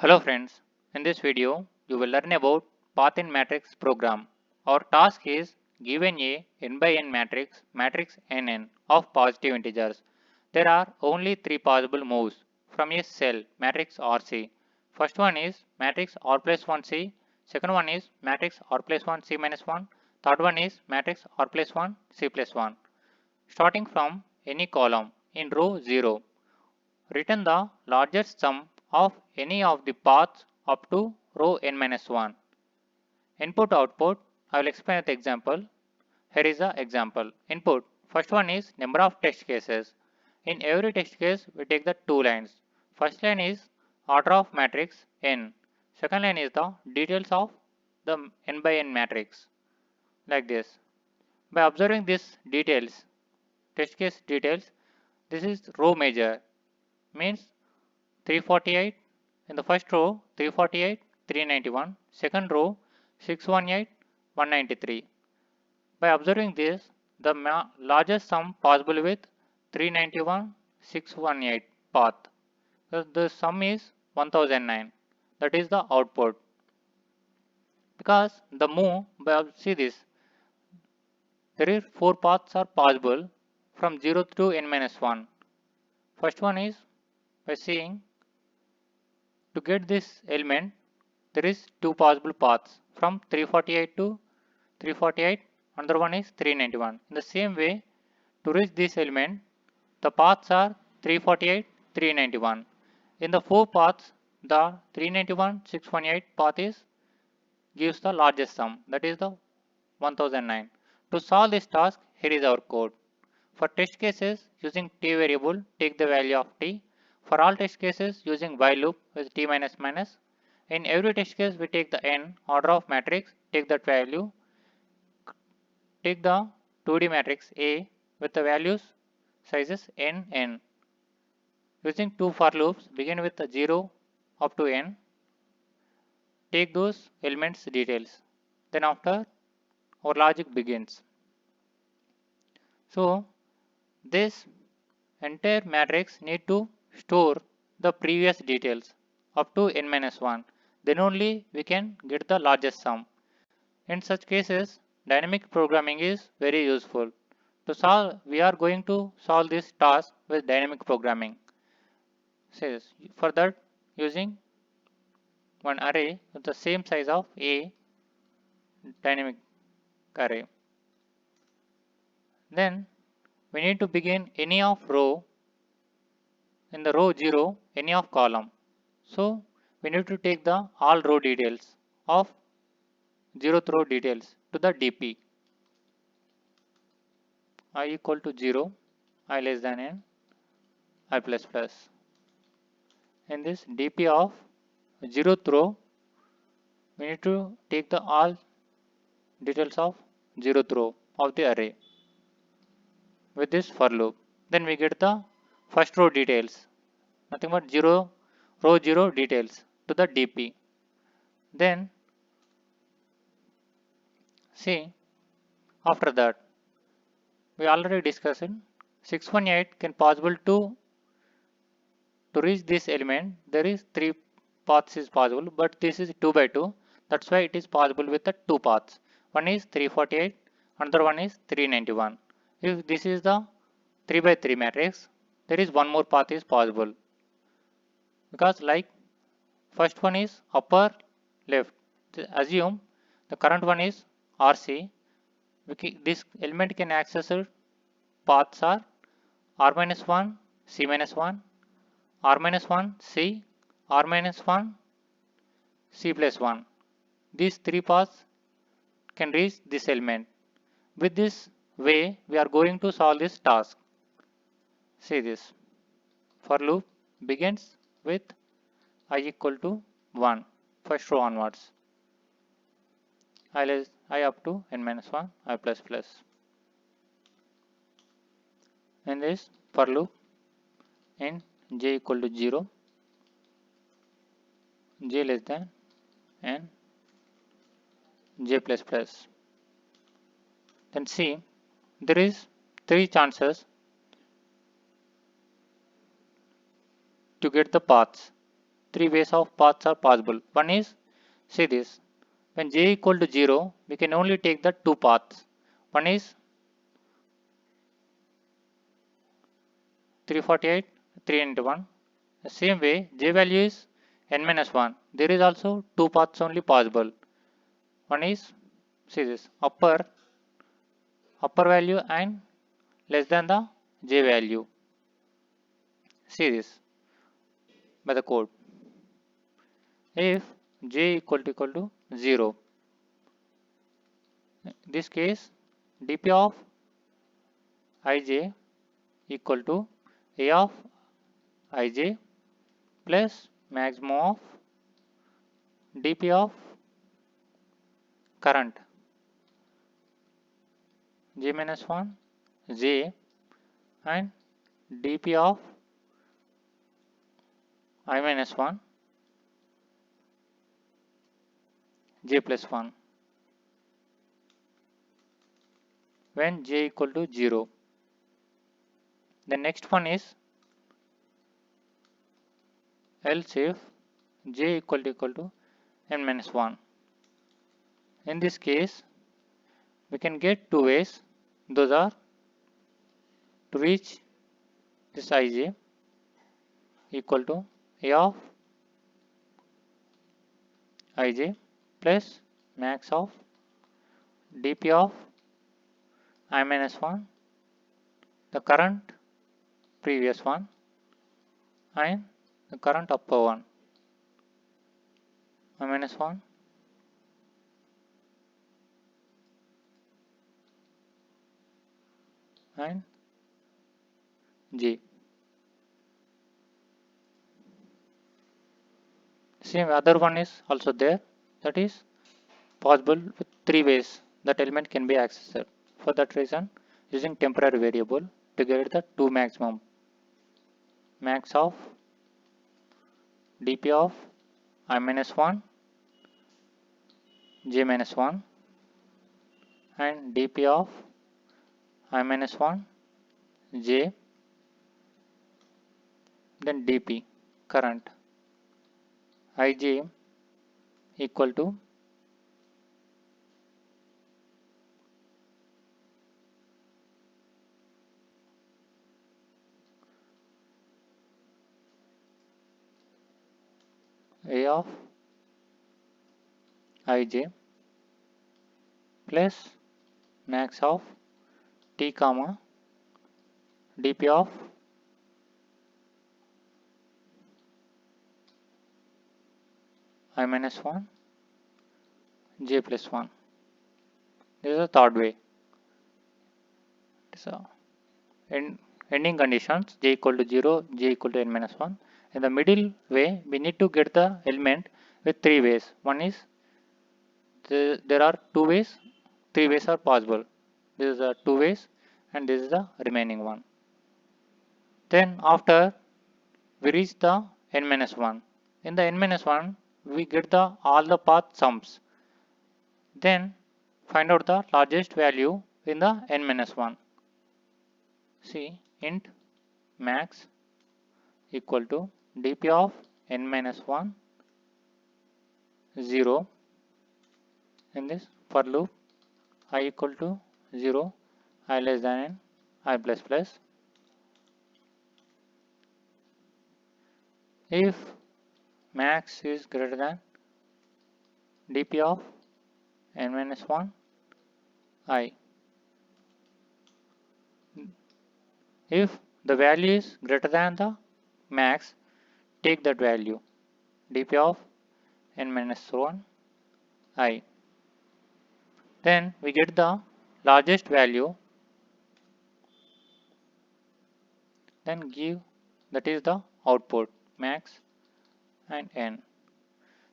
Hello friends, in this video you will learn about path in matrix program. Our task is given a n by n matrix, matrix nn of positive integers. There are only three possible moves from a cell matrix RC. First one is matrix R plus 1C, second one is matrix R plus 1 C minus 1, third one is matrix R plus 1 C plus 1. Starting from any column in row 0. Return the largest sum of any of the paths up to row n minus 1. Input output, I will explain with example. Here is the example. Input, first one is number of test cases. In every test case we take the two lines. First line is order of matrix n. Second line is the details of the n by n matrix. Like this. By observing these details, test case details, this is row measure. Means 348 in the first row 348 391, second row 618 193. By observing this, the largest sum possible with 391 618 path. The sum is 1009. That is the output. Because the move, by see this, there is four paths are possible from 0 to n minus 1. First one is by seeing to get this element, there is two possible paths from 348 to 348, another one is 391. In the same way, to reach this element, the paths are 348, 391. In the four paths, the 391, 618 path is gives the largest sum, that is the 1009. To solve this task, here is our code. For test cases using t variable, take the value of t. For all test cases using while loop with t minus minus. In every test case we take the n order of matrix, take that value, take the 2D matrix A with the values sizes n n. Using two for loops begin with the 0 up to n. Take those elements details. Then after our logic begins. So this entire matrix need to store the previous details up to n minus 1. Then only we can get the largest sum. In such cases, dynamic programming is very useful. To solve, we are going to solve this task with dynamic programming. Says for that using one array with the same size of a dynamic array. Then we need to begin any of row in the row 0 any of column. So we need to take the all row details of 0th row details to the dp. I equal to 0, I less than n, I plus plus. In this dp of 0th row, we need to take the all details of 0th row of the array with this for loop. Then we get the first row details, nothing but 0 row 0 details to the dp. Then see, after that we already discussed 618 can possible to reach this element. There is three paths is possible, but this is 2 by 2. That's why it is possible with the two paths. One is 348, another one is 391. If this is the 3 by 3 matrix, there is one more path is possible. Because like first one is upper left. Assume the current one is RC. This element can access paths are R minus 1, C minus 1, R minus 1, C, R minus 1, C plus 1. These three paths can reach this element. With this way, we are going to solve this task. See this. For loop begins with I equal to 1, first row onwards. I up to n minus 1, I plus plus. In this for loop in j equal to 0, j less than n, j plus plus. Then see, there is three chances to get the paths. three ways of paths are possible. One is, see this, when j equal to 0, we can only take the two paths. One is 348, 3 into 1. The same way, j value is n minus 1. There is also two paths only possible. One is, see this, upper value and less than the j value. See this by the code. If j equal to 0, in this case dp of ij equal to a of ij plus maximum of dp of current j minus 1 j and dp of I minus 1 j plus 1 when j equal to 0. The next one is else if j equal to n minus 1. In this case, we can get two ways. Those are to reach this ij equal to a of ij plus max of dp of I minus 1, the current previous one and the current upper one, I minus 1 and j. Same other one is also there, that is possible with three ways that element can be accessed. For that reason, using temporary variable to get the two maximum, max of dp of I minus 1 j minus 1 and dp of I minus 1 j, then dp current ij equal to a of ij plus max of t comma dp of I minus 1 j plus 1. This is the third way. So ending conditions j equal to 0, j equal to n minus 1. In the middle way, we need to get the element with three ways. One is there are two ways, three ways are possible. This is the two ways and this is the remaining one. Then after we reach the n minus 1. In the n minus 1, we get the all the path sums. Then find out the largest value in the n minus 1. See int max equal to dp of n minus 1 0 in this for loop I equal to 0, I less than n, I plus plus. If max is greater than dp of n minus 1 I. If the value is greater than the max, take that value dp of n minus 1 I. Then we get the largest value, then give, that is the output max and n.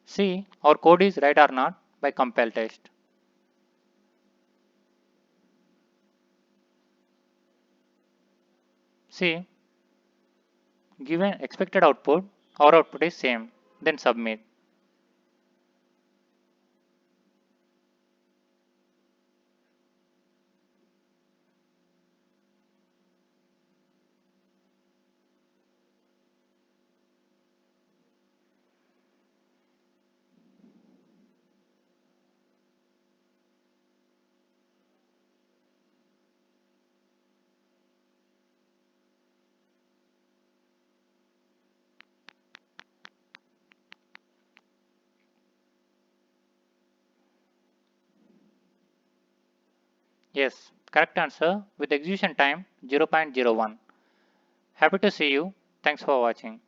See our code is right or not by compile test. See, given expected output, our output is same, then submit. Yes, correct answer with execution time 0.01. Happy to see you. Thanks for watching.